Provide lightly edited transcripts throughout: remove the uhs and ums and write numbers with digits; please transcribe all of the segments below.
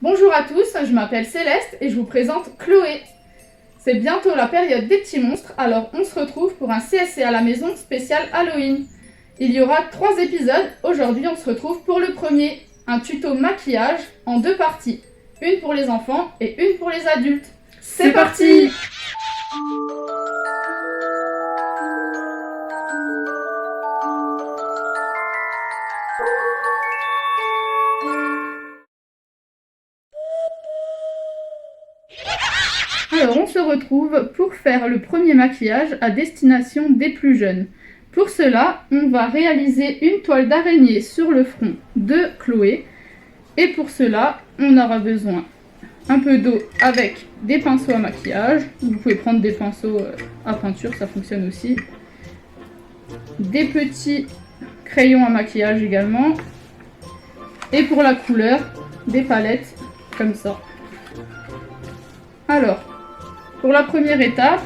Bonjour à tous, je m'appelle Céleste et je vous présente Chloé. C'est bientôt la période des petits monstres, alors on se retrouve pour un CSC à la maison spécial Halloween. Il y aura 3 épisodes, aujourd'hui on se retrouve pour le premier, un tuto maquillage en 2 parties, une pour les enfants et une pour les adultes. C'est parti! Alors on se retrouve pour faire le premier maquillage à destination des plus jeunes. Pour cela, on va réaliser une toile d'araignée sur le front de Chloé. Et pour cela, on aura besoin un peu d'eau avec des pinceaux à maquillage. Vous pouvez prendre des pinceaux à peinture, ça fonctionne aussi. Des petits crayons à maquillage également. Et pour la couleur, des palettes comme ça. Alors, pour la première étape,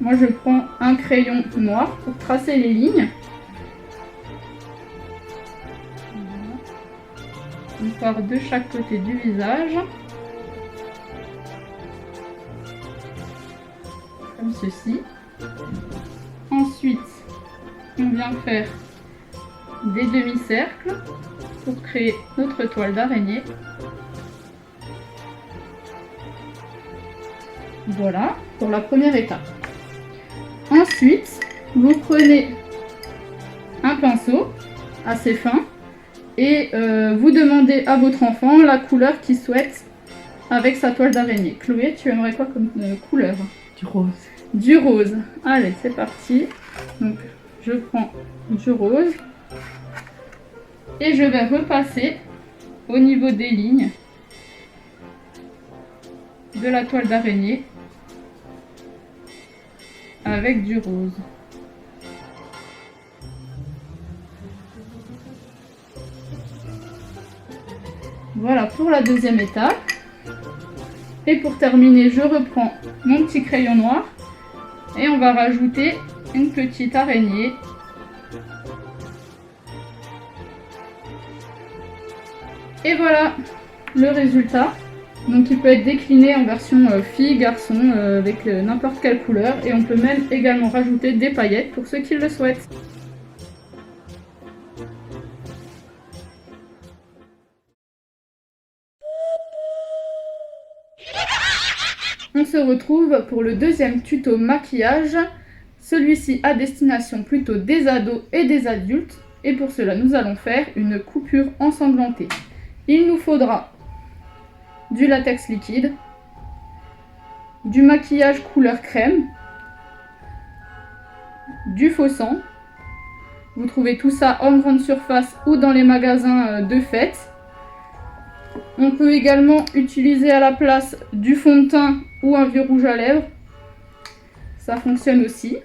moi je prends un crayon noir pour tracer les lignes. On part de chaque côté du visage. Comme ceci. Ensuite, on vient faire des demi-cercles pour créer notre toile d'araignée. Voilà, pour la première étape. Ensuite, vous prenez un pinceau assez fin et vous demandez à votre enfant la couleur qu'il souhaite avec sa toile d'araignée. Chloé, tu aimerais quoi comme couleur? Du rose. Du rose. Allez, c'est parti. Donc, je prends du rose et je vais repasser au niveau des lignes de la toile d'araignée avec du rose. Voilà pour la deuxième étape. Et pour terminer, je reprends mon petit crayon noir et on va rajouter une petite araignée. Et voilà le résultat. Donc il peut être décliné en version fille, garçon, avec n'importe quelle couleur. Et on peut même également rajouter des paillettes pour ceux qui le souhaitent. On se retrouve pour le deuxième tuto maquillage. Celui-ci à destination plutôt des ados et des adultes. Et pour cela, nous allons faire une coupure ensanglantée. Il nous faudra du latex liquide, du maquillage couleur crème, du faux sang. Vous trouvez tout ça en grande surface ou dans les magasins de fête. On peut également utiliser à la place du fond de teint ou un vieux rouge à lèvres. Ça fonctionne aussi.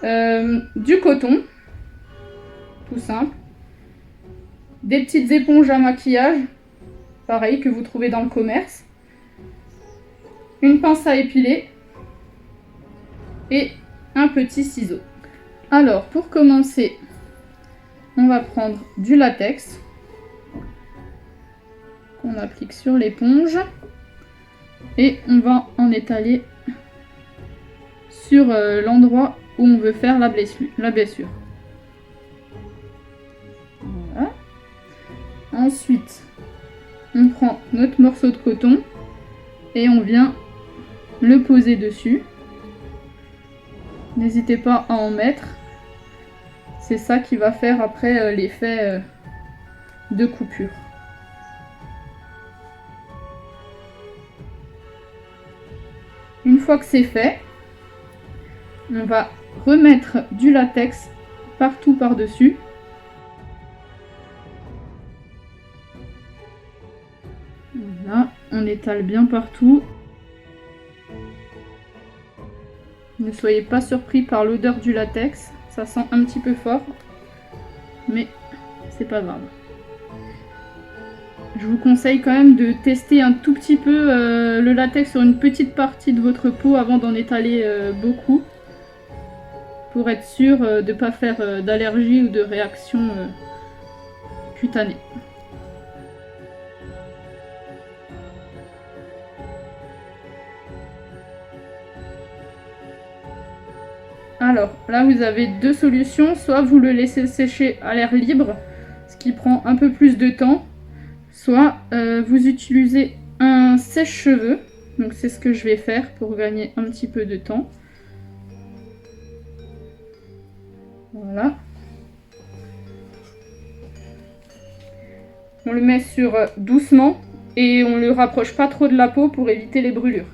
Du coton, tout simple. Des petites éponges à maquillage, pareil que vous trouvez dans le commerce. Une pince à épiler et un petit ciseau. Alors pour commencer, on va prendre du latex qu'on applique sur l'éponge et on va en étaler sur l'endroit où on veut faire la blessure. Voilà. Ensuite, on prend notre morceau de coton et on vient le poser dessus. N'hésitez pas à en mettre. C'est ça qui va faire après l'effet de coupure. Une fois que c'est fait, on va remettre du latex partout par-dessus. Voilà, on étale bien partout. Ne soyez pas surpris par l'odeur du latex, ça sent un petit peu fort, mais c'est pas grave. Je vous conseille quand même de tester un tout petit peu le latex sur une petite partie de votre peau avant d'en étaler beaucoup, pour être sûr de ne pas faire d'allergie ou de réaction cutanée. Alors là vous avez deux solutions, soit vous le laissez sécher à l'air libre, ce qui prend un peu plus de temps, soit vous utilisez un sèche-cheveux, donc c'est ce que je vais faire pour gagner un petit peu de temps. Voilà. On le met sur doucement et on le rapproche pas trop de la peau pour éviter les brûlures.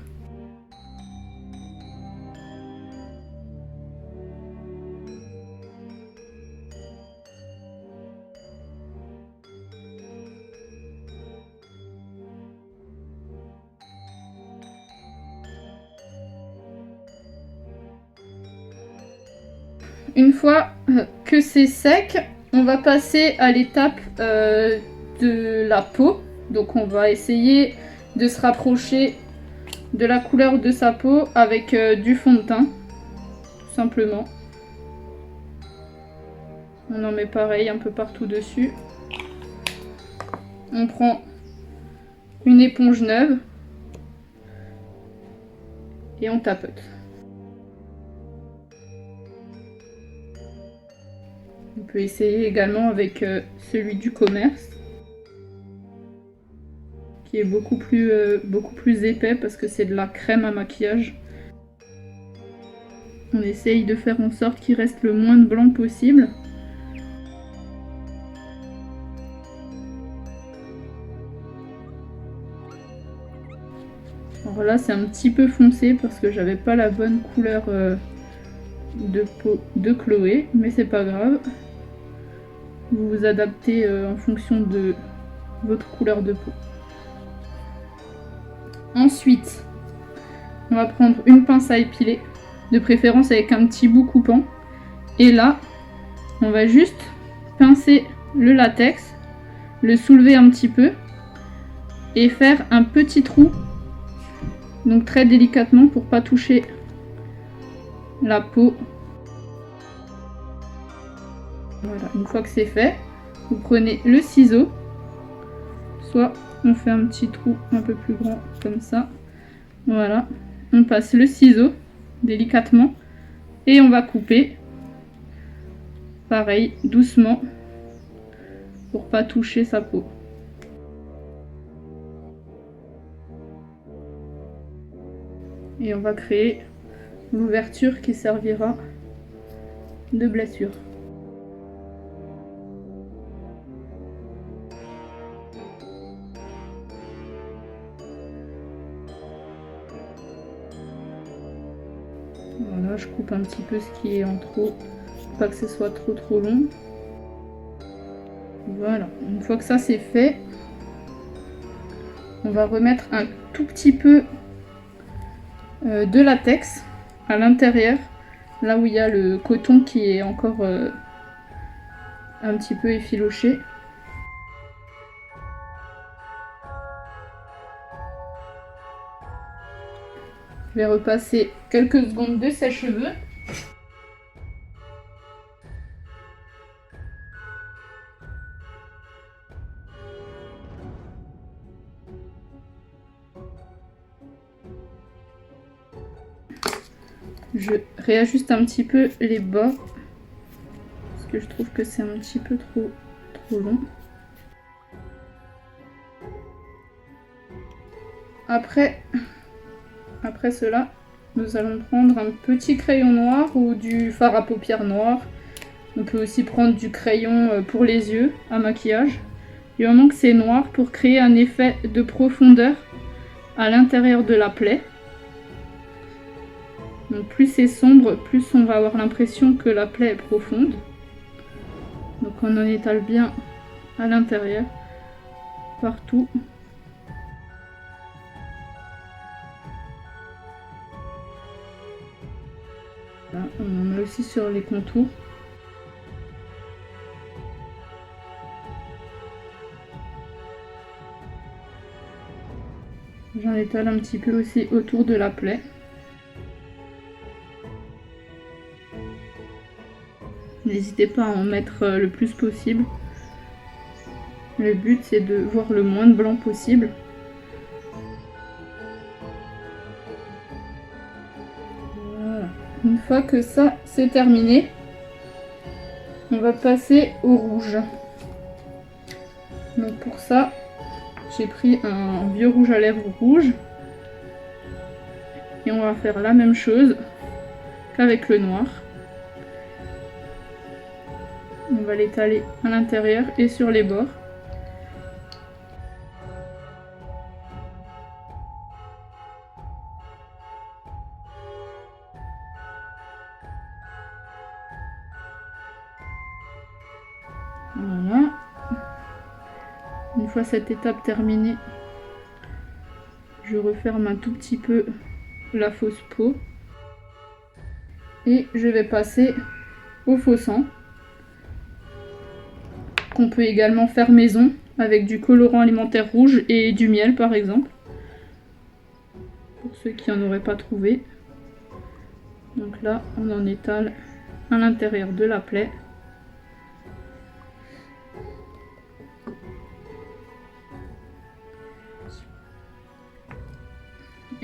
Une fois que c'est sec, on va passer à l'étape de la peau. Donc on va essayer de se rapprocher de la couleur de sa peau avec du fond de teint, tout simplement. On en met pareil un peu partout dessus. On prend une éponge neuve et on tapote. On peut essayer également avec celui du commerce, qui est beaucoup plus épais parce que c'est de la crème à maquillage. On essaye de faire en sorte qu'il reste le moins de blanc possible. Alors là c'est un petit peu foncé parce que j'avais pas la bonne couleur de peau de Chloé, mais c'est pas grave. Vous vous adaptez en fonction de votre couleur de peau. Ensuite, on va prendre une pince à épiler, de préférence avec un petit bout coupant. Et là, on va juste pincer le latex, le soulever un petit peu et faire un petit trou, donc très délicatement pour pas toucher la peau. Voilà, une fois que c'est fait, vous prenez le ciseau, soit on fait un petit trou un peu plus grand comme ça. Voilà, on passe le ciseau délicatement et on va couper. Pareil, doucement, pour pas toucher sa peau. Et on va créer l'ouverture qui servira de blessure. Voilà, je coupe un petit peu ce qui est en trop, pas que ce soit trop long. Voilà, une fois que ça c'est fait, on va remettre un tout petit peu de latex à l'intérieur, là où il y a le coton qui est encore un petit peu effiloché. Je vais repasser quelques secondes de sèche-cheveux. Je réajuste un petit peu les bords parce que je trouve que c'est un petit peu trop long. Après cela, nous allons prendre un petit crayon noir ou du fard à paupières noir. On peut aussi prendre du crayon pour les yeux à maquillage. Du moment que c'est noir, pour créer un effet de profondeur à l'intérieur de la plaie. Donc plus c'est sombre, plus on va avoir l'impression que la plaie est profonde. Donc on en étale bien à l'intérieur, partout. Voilà, on en met aussi sur les contours. J'en étale un petit peu aussi autour de la plaie. N'hésitez pas à en mettre le plus possible. Le but c'est de voir le moins de blanc possible. Voilà. Une fois que ça c'est terminé, on va passer au rouge. Donc pour ça, j'ai pris un vieux rouge à lèvres rouge. Et on va faire la même chose qu'avec le noir. On va l'étaler à l'intérieur et sur les bords. Voilà. Une fois cette étape terminée, je referme un tout petit peu la fausse peau. Et je vais passer au faux sang, qu'on peut également faire maison avec du colorant alimentaire rouge et du miel par exemple, pour ceux qui n'en auraient pas trouvé. Donc là on en étale à l'intérieur de la plaie.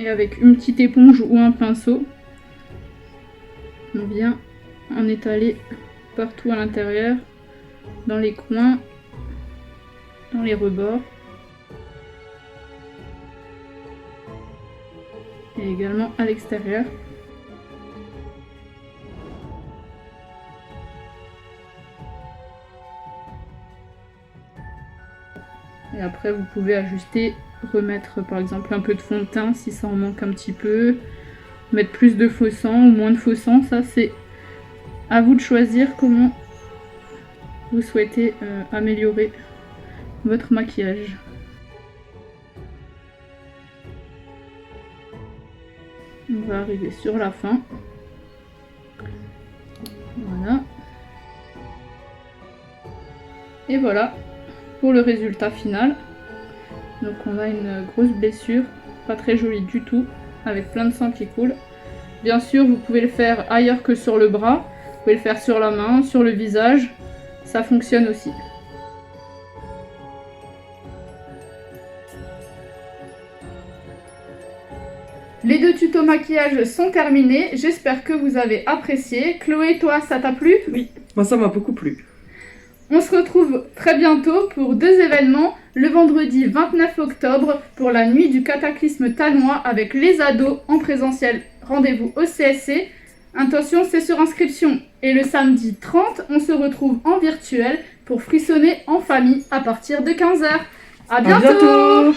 Et avec une petite éponge ou un pinceau, on vient en étaler partout à l'intérieur, dans les coins, dans les rebords. Et également à l'extérieur. Et après vous pouvez ajuster, remettre par exemple un peu de fond de teint si ça en manque un petit peu, mettre plus de faux sang ou moins de faux sang, ça c'est à vous de choisir comment vous souhaitez améliorer votre maquillage. On va arriver sur la fin. Voilà. Et voilà pour le résultat final. Donc on a une grosse blessure, pas très jolie du tout, avec plein de sang qui coule. Bien sûr, vous pouvez le faire ailleurs que sur le bras. Vous pouvez le faire sur la main, sur le visage. Ça fonctionne aussi. Les 2 tutos maquillage sont terminés. J'espère que vous avez apprécié. Chloé, toi, ça t'a plu? Oui, moi ça m'a beaucoup plu. On se retrouve très bientôt pour 2 événements. Le vendredi 29 octobre pour la nuit du cataclysme talnois avec les ados en présentiel. Rendez-vous au CSC. Attention, c'est sur inscription. Et le samedi 30, on se retrouve en virtuel pour frissonner en famille à partir de 15 h. À bientôt.